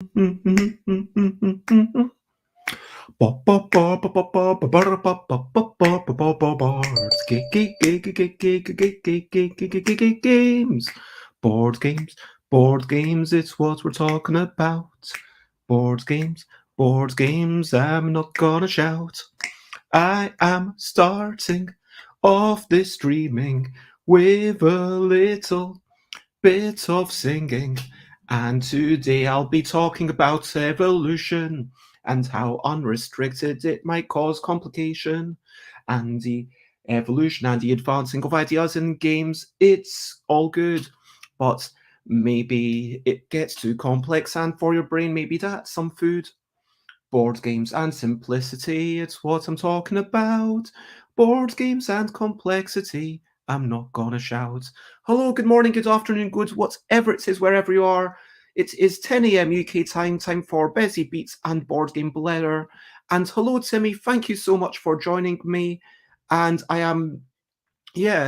Games, board games, board games. It's what we're talking about. Board games, board games. I'm not gonna shout. I am starting off this streaming with a little bit of singing. And today I'll be talking about evolution and how unrestricted it might cause complication. And the evolution and the advancing of ideas in games, it's all good. But maybe it gets too complex, and for your brain, maybe that's some food. Board games and simplicity, it's what I'm talking about. Board games and complexity, I'm not gonna shout. Hello, good morning, good afternoon, good whatever it is, wherever you are. It is 10 a.m. UK time for Busy Beats and Board Game Bladder. And hello, Timmy, thank you so much for joining me. And I am,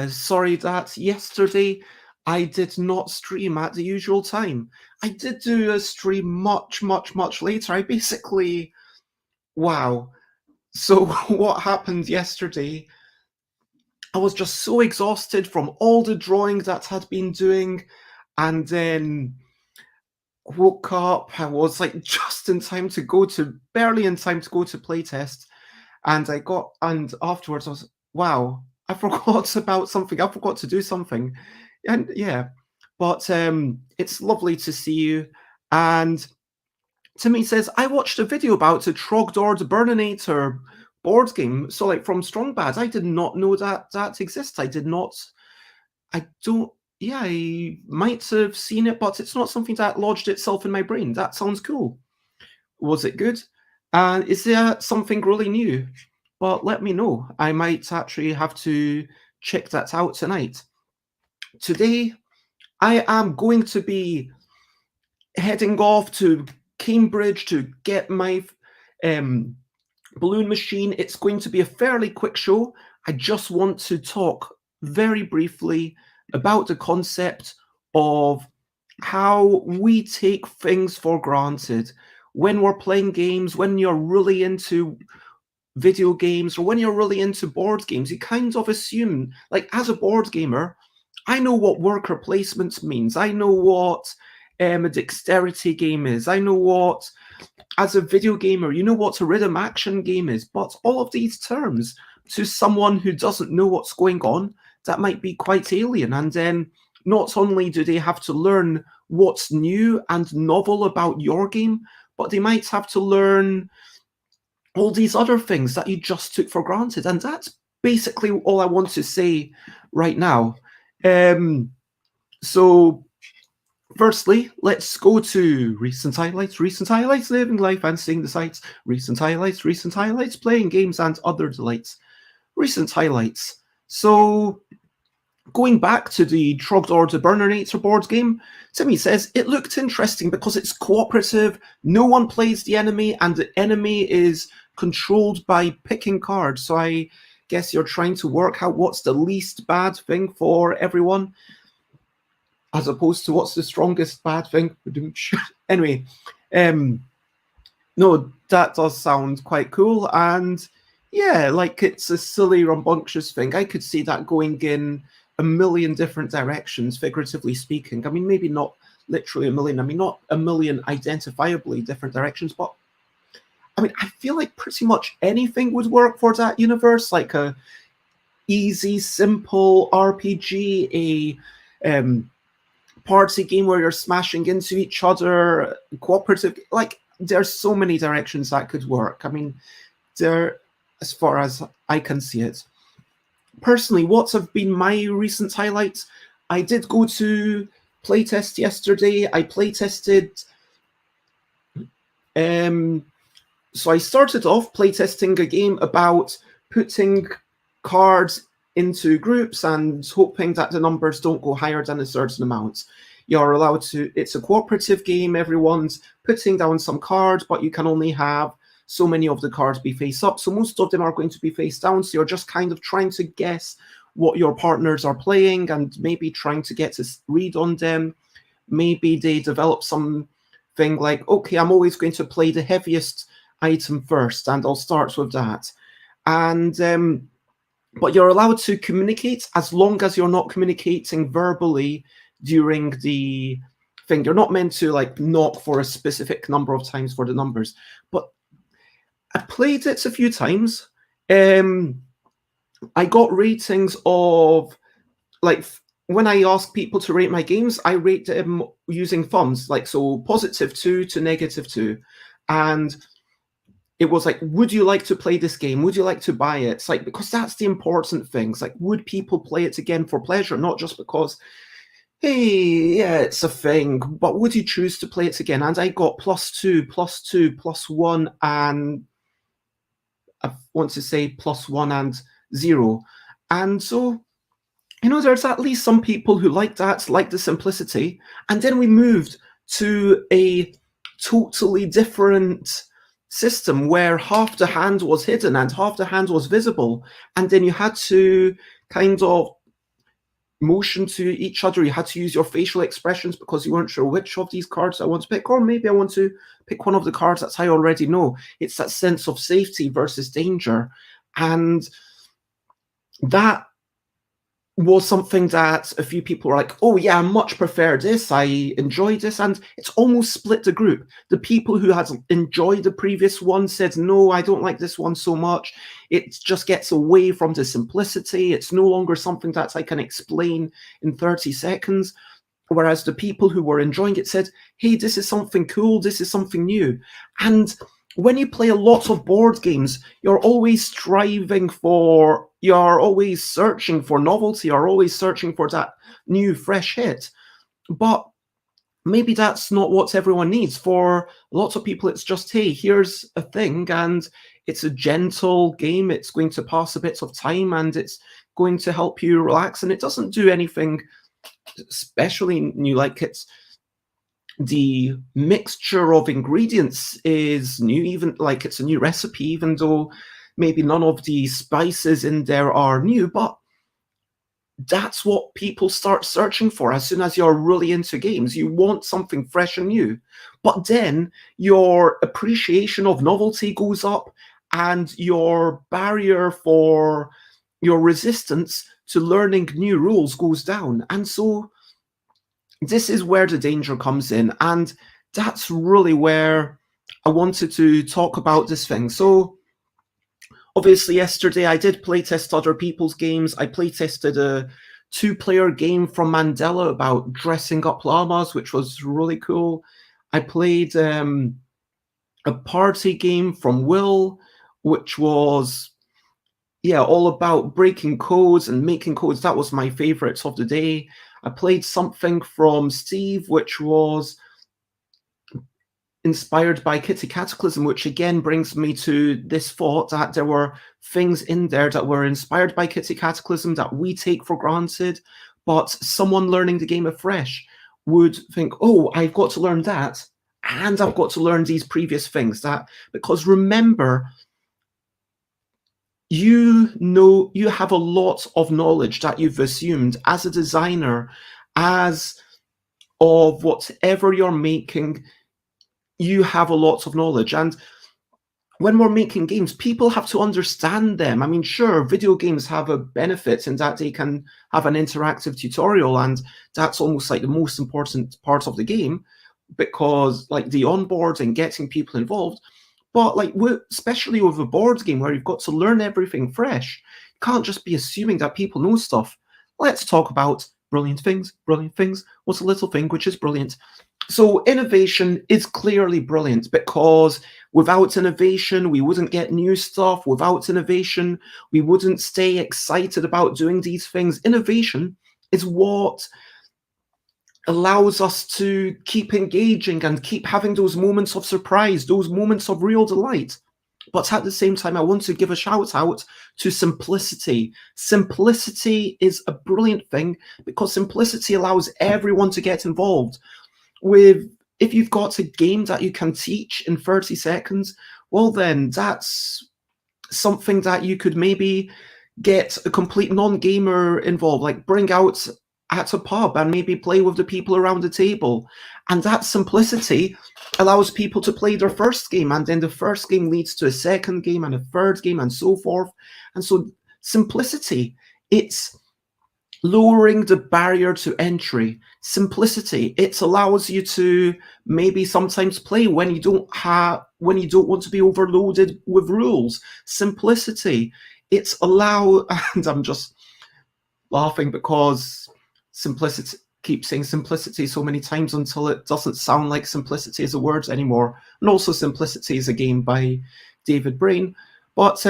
sorry that yesterday I did not stream at the usual time. I did do a stream much later. I basically Wow. So what happened yesterday, I was just so exhausted from all the drawing that had been doing, and then woke up. I was like just in time to go to barely in time to go to playtest. And afterwards I was, wow, I forgot about something. I forgot to do something. And yeah. But it's lovely to see you. And Timmy says, I watched a video about the Trogdor the Burninator board game. So, like from Strongbad, I did not know that exists. I don't, yeah, I might have seen it, but it's not something that lodged itself in my brain. That sounds cool. Was it good? And is there something really new? But let me know. I might actually have to check that out tonight. Today, I am going to be heading off to Cambridge to get my balloon machine. It's going to be a fairly quick show. I just want to talk very briefly about the concept of how we take things for granted when we're playing games, when you're really into video games, or when you're really into board games. You kind of assume, like, as a board gamer, I know what worker placement means. I know what a dexterity game is. I know what, as a video gamer, you know what a rhythm action game is. But all of these terms, to someone who doesn't know what's going on, that might be quite alien. And then not only do they have to learn what's new and novel about your game, but they might have to learn all these other things that you just took for granted. And that's basically all I want to say right now. So firstly, let's go to recent highlights, living life and seeing the sights, recent highlights, playing games and other delights, recent highlights. So going back to the Trogdor the Burninator board game, Timmy says, it looked interesting because it's cooperative, no one plays the enemy, and the enemy is controlled by picking cards. So I guess you're trying to work out what's the least bad thing for everyone, as opposed to what's the strongest bad thing. Anyway, no, that does sound quite cool. And yeah, like, it's a silly, rambunctious thing. I could see that going in a million different directions, figuratively speaking. I mean, maybe not literally a million. I mean, not a million identifiably different directions, but I mean, I feel like pretty much anything would work for that universe, like a easy, simple RPG, a party game where you're smashing into each other, cooperative. Like, there's so many directions that could work. I mean, there, as far as I can see it. Personally, what have been my recent highlights? I did go to playtest yesterday. I playtested. So I started off playtesting a game about putting cards into groups and hoping that the numbers don't go higher than a certain amount. You're allowed to, it's a cooperative game, everyone's putting down some cards, but you can only have so many of the cards be face up. So most of them are going to be face down. So you're just kind of trying to guess what your partners are playing and maybe trying to get a read on them. Maybe they develop some thing like, okay, I'm always going to play the heaviest item first, and I'll start with that. And but you're allowed to communicate as long as you're not communicating verbally during the thing. You're not meant to like knock for a specific number of times for the numbers. But I played it a few times. I got ratings of like when I ask people to rate my games, I rate them using thumbs, like so +2 to -2. And it was like, would you like to play this game? Would you like to buy it? It's like, because that's the important things. Like, would people play it again for pleasure, not just because, hey, yeah, it's a thing, but would you choose to play it again? And I got +2, +2, +1, and I want to say +1 and 0. And so, there's at least some people who like that, like the simplicity. And then we moved to a totally different system where half the hand was hidden and half the hand was visible. And then you had to kind of motion to each other. You had to use your facial expressions because you weren't sure which of these cards I want to pick, or maybe I want to pick one of the cards that I already know. It's that sense of safety versus danger. And that was something that a few people were like, oh yeah, I much prefer this, I enjoyed this, and it's almost split the group. The people who had enjoyed the previous one said, no, I don't like this one so much. It just gets away from the simplicity. It's no longer something that I can explain in 30 seconds. Whereas the people who were enjoying it said, hey, this is something cool, this is something new. And when you play a lot of board games, you're always searching for novelty, you're always searching for that new, fresh hit. But maybe that's not what everyone needs. For lots of people, it's just, hey, here's a thing, and it's a gentle game, it's going to pass a bit of time, and it's going to help you relax, and it doesn't do anything especially new. Like, it's the mixture of ingredients is new, even like it's a new recipe, even though maybe none of the spices in there are new. But that's what people start searching for as soon as you're really into games. You want something fresh and new. But then your appreciation of novelty goes up, and your barrier for your resistance to learning new rules goes down. And so this is where the danger comes in, and that's really where I wanted to talk about this thing. So obviously yesterday I did playtest other people's games. I playtested a 2-player game from Mandela about dressing up llamas, which was really cool. I played a party game from Will, which was all about breaking codes and making codes. That was my favorites of the day. I played something from Steve, which was inspired by Kitty Cataclysm, which again brings me to this thought that there were things in there that were inspired by Kitty Cataclysm that we take for granted, but someone learning the game afresh would think, oh, I've got to learn that, and I've got to learn these previous things. Because remember, you have a lot of knowledge that you've assumed as a designer, as of whatever you're making. You have a lot of knowledge, and when we're making games, people have to understand them. I mean, sure, video games have a benefit in that they can have an interactive tutorial, and that's almost like the most important part of the game, because like the onboarding, getting people involved. But like, especially with a board game where you've got to learn everything fresh, you can't just be assuming that people know stuff. Let's talk about brilliant things. Brilliant things. What's a little thing which is brilliant? So innovation is clearly brilliant, because without innovation, we wouldn't get new stuff. Without innovation, we wouldn't stay excited about doing these things. Innovation is what allows us to keep engaging and keep having those moments of surprise, those moments of real delight. But at the same time, I want to give a shout out to simplicity. Simplicity is a brilliant thing, because simplicity allows everyone to get involved. If you've got a game that you can teach in 30 seconds, well then that's something that you could maybe get a complete non-gamer involved, like bring out at a pub and maybe play with the people around the table. And that simplicity allows people to play their first game, and then the first game leads to a second game and a third game and so forth. And so simplicity, it's lowering the barrier to entry. Simplicity, it allows you to maybe sometimes play when you don't want to be overloaded with rules. Simplicity, it's allow and I'm just laughing because simplicity, keep saying simplicity so many times until it doesn't sound like simplicity as a word anymore. And also Simplicity is a game by David Brain. But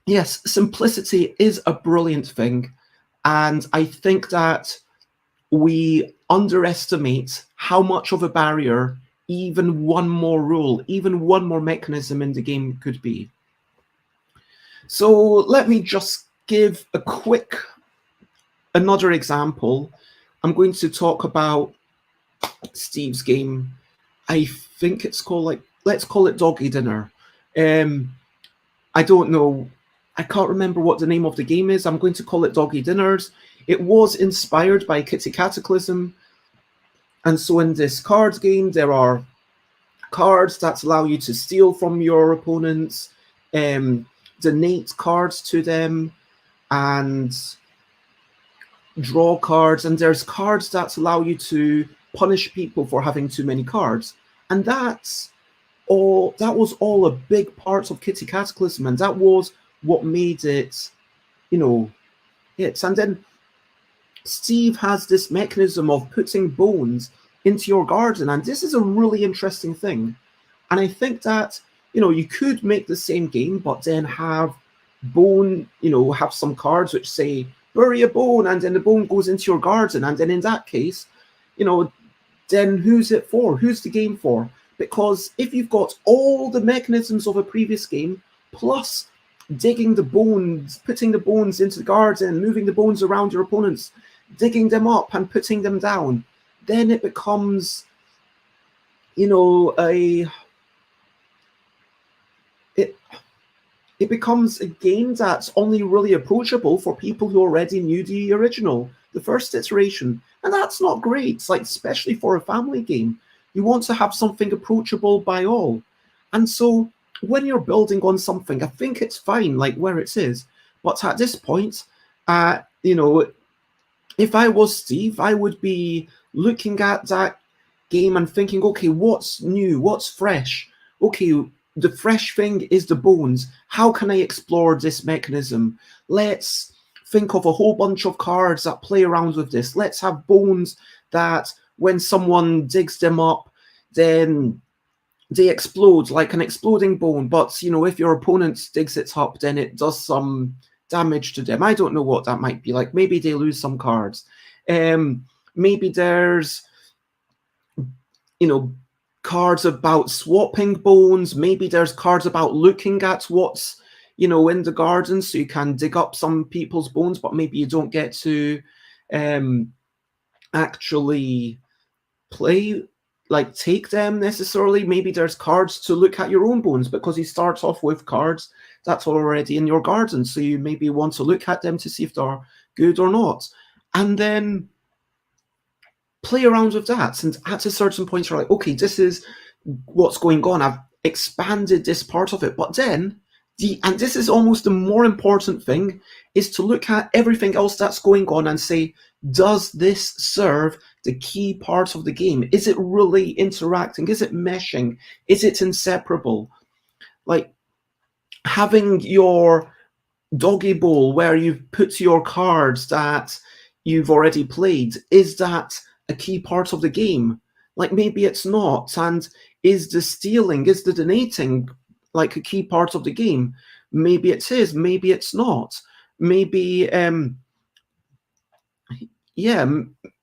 yes, simplicity is a brilliant thing. And I think that we underestimate how much of a barrier even one more rule, even one more mechanism in the game could be. So let me just give a quick another example. I'm going to talk about Steve's game. I think it's called, like, let's call it Doggy Dinner. I don't know. I can't remember what the name of the game is. I'm going to call it Doggy Dinners. It was inspired by Kitty Cataclysm. And so in this card game, there are cards that allow you to steal from your opponents, donate cards to them, and draw cards. And there's cards that allow you to punish people for having too many cards. And that was all a big part of Kitty Cataclysm, and that was what made it, hits. And then Steve has this mechanism of putting bones into your garden, and this is a really interesting thing. And I think that, you could make the same game, but then have have some cards which say, bury a bone, and then the bone goes into your garden. And then in that case, then who's it for? Who's the game for? Because if you've got all the mechanisms of a previous game, plus digging the bones, putting the bones into the garden, moving the bones around your opponents, digging them up and putting them down, then it becomes, it becomes a game that's only really approachable for people who already knew the original, the first iteration. And that's not great. It's like, especially for a family game, you want to have something approachable by all. And so when you're building on something, I think it's fine, like where it is. But at this point, if I was Steve, I would be looking at that game and thinking, okay, what's new? What's fresh? Okay, the fresh thing is the bones. How can I explore this mechanism? Let's think of a whole bunch of cards that play around with this. Let's have bones that when someone digs them up, then they explode like an exploding bone. But, if your opponent digs it up, then it does some damage to them. I don't know what that might be like. Maybe they lose some cards. Maybe there's, cards about swapping bones. Maybe there's cards about looking at what's, in the garden, so you can dig up some people's bones, but maybe you don't get to actually play, like take them necessarily. Maybe there's cards to look at your own bones, because you start off with cards that's already in your garden, so you maybe want to look at them to see if they're good or not, and then play around with that. And at a certain point, you're like, okay, this is what's going on. I've expanded this part of it. But then, and this is almost the more important thing, is to look at everything else that's going on and say, does this serve the key part of the game? Is it really interacting? Is it meshing? Is it inseparable? Like having your doggy bowl where you've put your cards that you've already played, is that a key part of the game? Like maybe it's not. And is the stealing, is the donating like a key part of the game? Maybe it is, maybe it's not. Maybe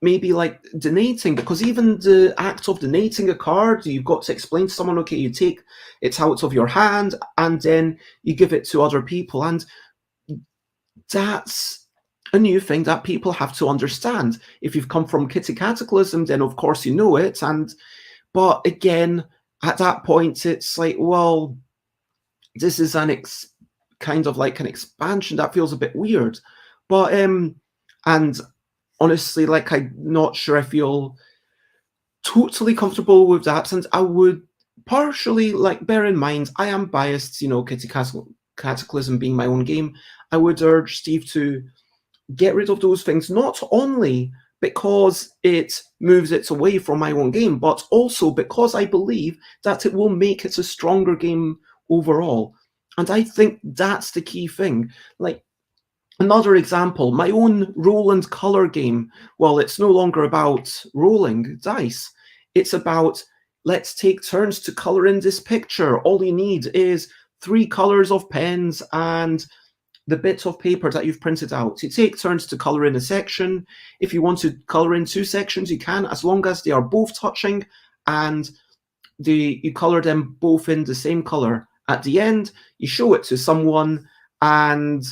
maybe like donating, because even the act of donating a card, you've got to explain to someone, okay, you take it out of your hand and then you give it to other people. And that's a new thing that people have to understand. If you've come from Kitty Cataclysm, then of course you know it. But again, at that point, it's like, well, this is kind of like an expansion that feels a bit weird. But and honestly, like, I'm not sure I feel totally comfortable with that, and I would partially, like, bear in mind I am biased, Cataclysm being my own game. I would urge Steve to get rid of those things, not only because it moves it away from my own game, but also because I believe that it will make it a stronger game overall. And I think that's the key thing. Like, another example, my own roll and color game. Well, it's no longer about rolling dice. It's about, let's take turns to color in this picture. All you need is 3 colors of pens and the bits of paper that you've printed out. You take turns to colour in a section. If you want to colour in 2 sections, you can, as long as they are both touching and you colour them both in the same colour. At the end, you show it to someone and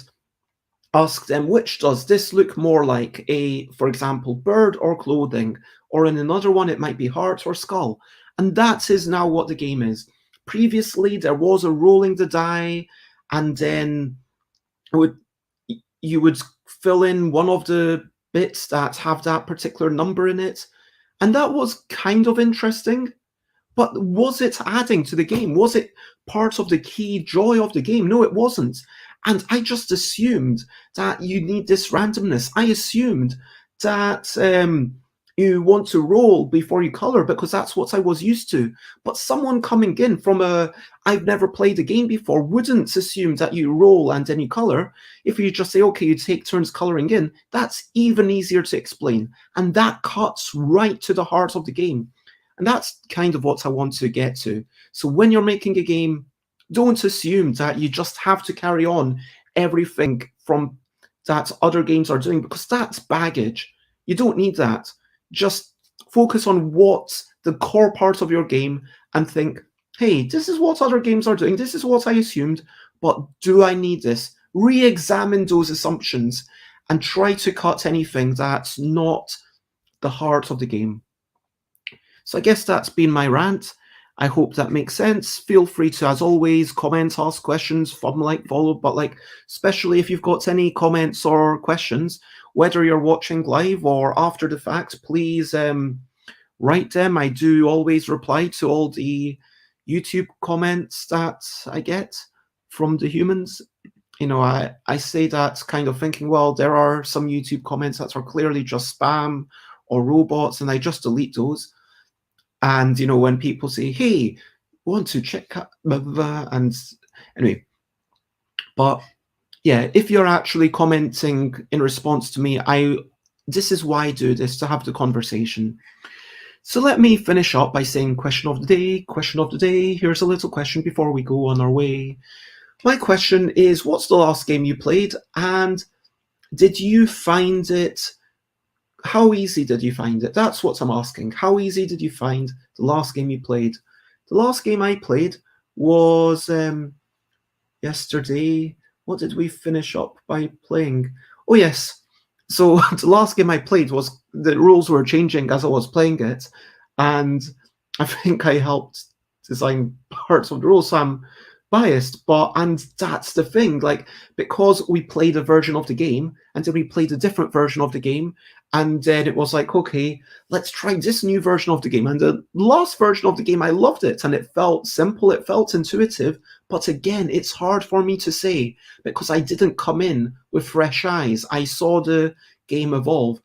ask them, which does this look more like, for example, bird or clothing? Or in another one, it might be heart or skull. And that is now what the game is. Previously, there was a rolling the die, and then you would fill in one of the bits that have that particular number in it, and that was kind of interesting. But was it adding to the game? Was it part of the key joy of the game? No, it wasn't. And I just assumed that you need this randomness. I assumed that you want to roll before you color because that's what I was used to. But someone coming in from I've never played a game before wouldn't assume that you roll and then you color. If you just say, okay, you take turns coloring in, that's even easier to explain. And that cuts right to the heart of the game. And that's kind of what I want to get to. So when you're making a game, don't assume that you just have to carry on everything from that other games are doing, because that's baggage. You don't need that. Just focus on what's the core part of your game and think, hey, this is what other games are doing. This is what I assumed, but do I need this? Re-examine those assumptions and try to cut anything that's not the heart of the game. So I guess that's been my rant. I hope that makes sense. Feel free to, as always, comment, ask questions, follow, but especially if you've got any comments or questions, whether you're watching live or after the fact, please write them. I do always reply to all the YouTube comments that I get from the humans. I say that kind of thinking, well, there are some YouTube comments that are clearly just spam or robots, and I just delete those. And, when people say, hey, want to check out, blah, blah, blah, and anyway, but yeah, if you're actually commenting in response to me, this is why I do this, to have the conversation. So let me finish up by saying question of the day. Here's a little question before we go on our way. My question is, what's the last game you played, and did you find it? How easy did you find it? That's what I'm asking. How easy did you find the last game you played? The last game I played was yesterday. What did we finish up by playing? Oh, yes. So the last game I played was, the rules were changing as I was playing it, and I think I helped design parts of the rules, so I'm biased, and that's the thing, because we played a version of the game and then we played a different version of the game, and then it was like, okay, let's try this new version of the game. And the last version of the game, I loved it, and it felt simple, it felt intuitive, but again, it's hard for me to say because I didn't come in with fresh eyes. I saw the game evolve.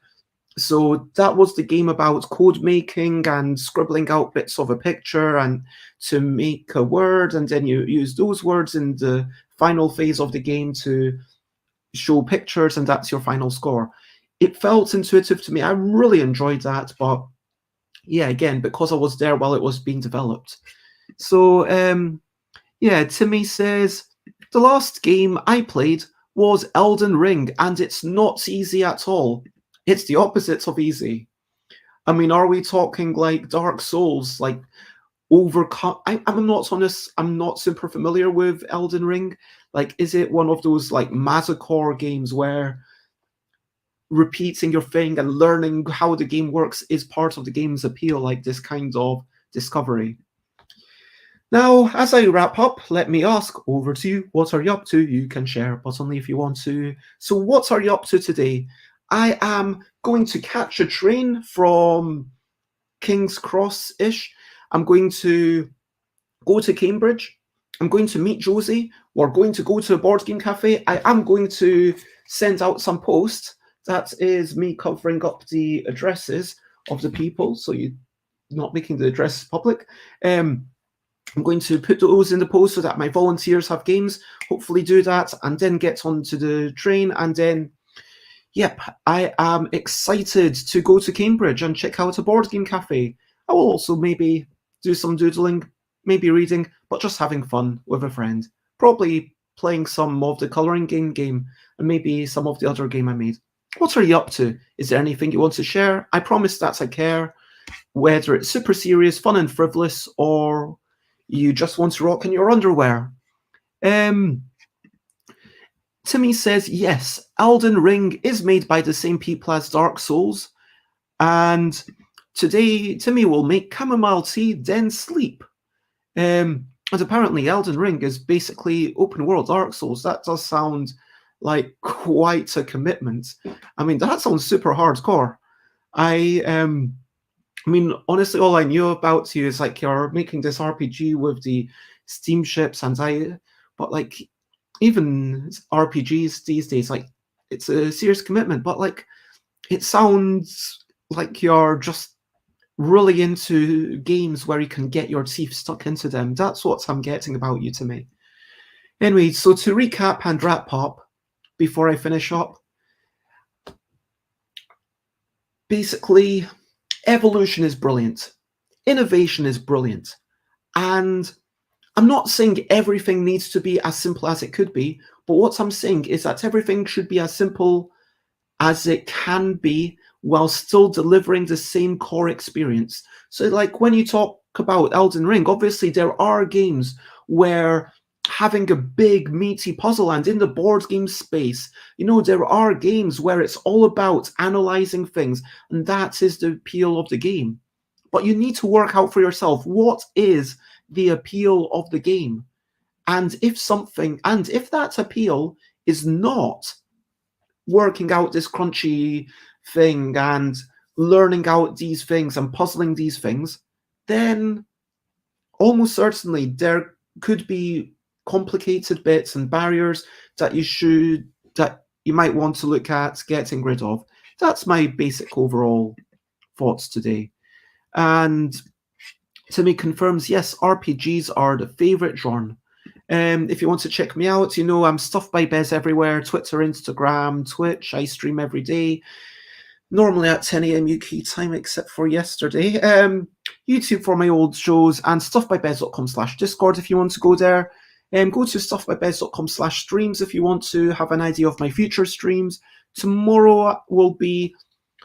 So that was the game about code making and scribbling out bits of a picture and to make a word, and then you use those words in the final phase of the game to show pictures, and that's your final score. It felt intuitive to me. I really enjoyed that, but yeah, again, because I was there while it was being developed. So yeah, Timmy says, the last game I played was Elden Ring, and it's not easy at all. It's the opposite of easy. I mean, are we talking like Dark Souls, like overcome? I'm not honest. I'm not super familiar with Elden Ring. Like, is it one of those like masochore games where repeating your thing and learning how the game works is part of the game's appeal, like this kind of discovery? Now, as I wrap up, let me ask, over to you. What are you up to? You can share, but only if you want to. So what are you up to today? I am going to catch a train from King's Cross-ish. I'm going to go to Cambridge. I'm going to meet Josie. We're going to go to a board game cafe. I am going to send out some posts. That is me covering up the addresses of the people, so you're not making the addresses public. I'm going to put those in the post so that my volunteers have games. Hopefully do that and then get onto the train, and then yep, I am excited to go to Cambridge and check out a board game cafe. I will also maybe do some doodling, maybe reading, but just having fun with a friend. Probably playing some of the colouring game and maybe some of the other game I made. What are you up to? Is there anything you want to share? I promise that I care, whether it's super serious, fun and frivolous, or you just want to rock in your underwear. Timmy says, yes, Elden Ring is made by the same people as Dark Souls, and today Timmy will make chamomile tea, then sleep. And apparently Elden Ring is basically open world Dark Souls. That does sound like quite a commitment. I mean, that sounds super hardcore. I mean, honestly, all I knew about you is like you're making this RPG with the steamships, but like even RPGs these days, like it's a serious commitment. But like, it sounds like you're just really into games where you can get your teeth stuck into them. That's what I'm getting about you to me. Anyway, so to recap and wrap up before I finish up, basically, evolution is brilliant. Innovation is brilliant. And I'm not saying everything needs to be as simple as it could be, but what I'm saying is that everything should be as simple as it can be while still delivering the same core experience. So like when you talk about Elden Ring, obviously there are games where having a big meaty puzzle, and in the board game space, you know, there are games where it's all about analyzing things, and that is the appeal of the game. But you need to work out for yourself, what is the appeal of the game? And if that appeal is not working out this crunchy thing and learning out these things and puzzling these things, then almost certainly there could be complicated bits and barriers that you might want to look at getting rid of. That's my basic overall thoughts today. And Timmy confirms, yes, RPGs are the favorite genre. If you want to check me out, you know, I'm Stuff by Bez everywhere, Twitter, Instagram, Twitch. I stream every day, normally at 10 a.m. UK time, except for yesterday. YouTube for my old shows, and stuffbybez.com/Discord if you want to go there. Go to stuffbybez.com/streams if you want to have an idea of my future streams. Tomorrow will be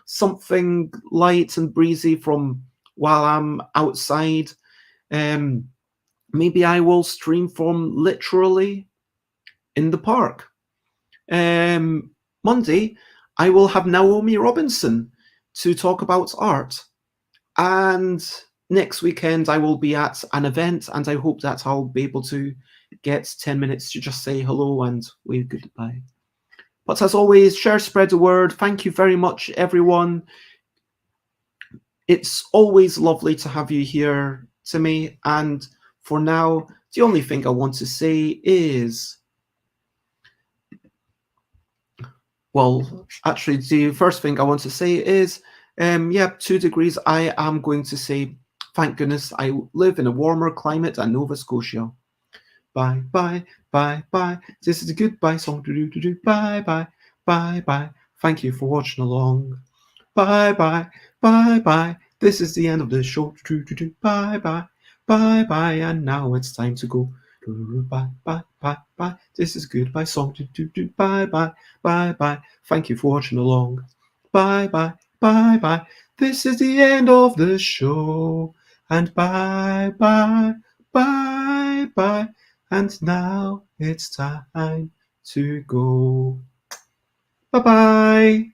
something light and breezy from while I'm outside. Maybe I will stream from literally in the park. Monday, I will have Naomi Robinson to talk about art. And next weekend, I will be at an event, and I hope that I'll be able to get 10 minutes to just say hello and wave goodbye. But as always, share, spread the word. Thank you very much, everyone. It's always lovely to have you here, Timmy. And for now, the only thing I want to say is, well, actually, the first thing I want to say is, 2 degrees. I am going to say, thank goodness I live in a warmer climate than Nova Scotia. Bye, bye, bye, bye. This is a goodbye song. Bye, bye, bye, bye. Thank you for watching along. Bye, bye, bye, bye. This is the end of the show. Bye, bye, bye, bye. And now it's time to go. Bye, bye, bye, bye. This is goodbye song. Bye, bye, bye, bye. Thank you for watching along. Bye, bye, bye, bye. This is the end of the show. And bye, bye, bye, bye. And now it's time to go. Bye-bye.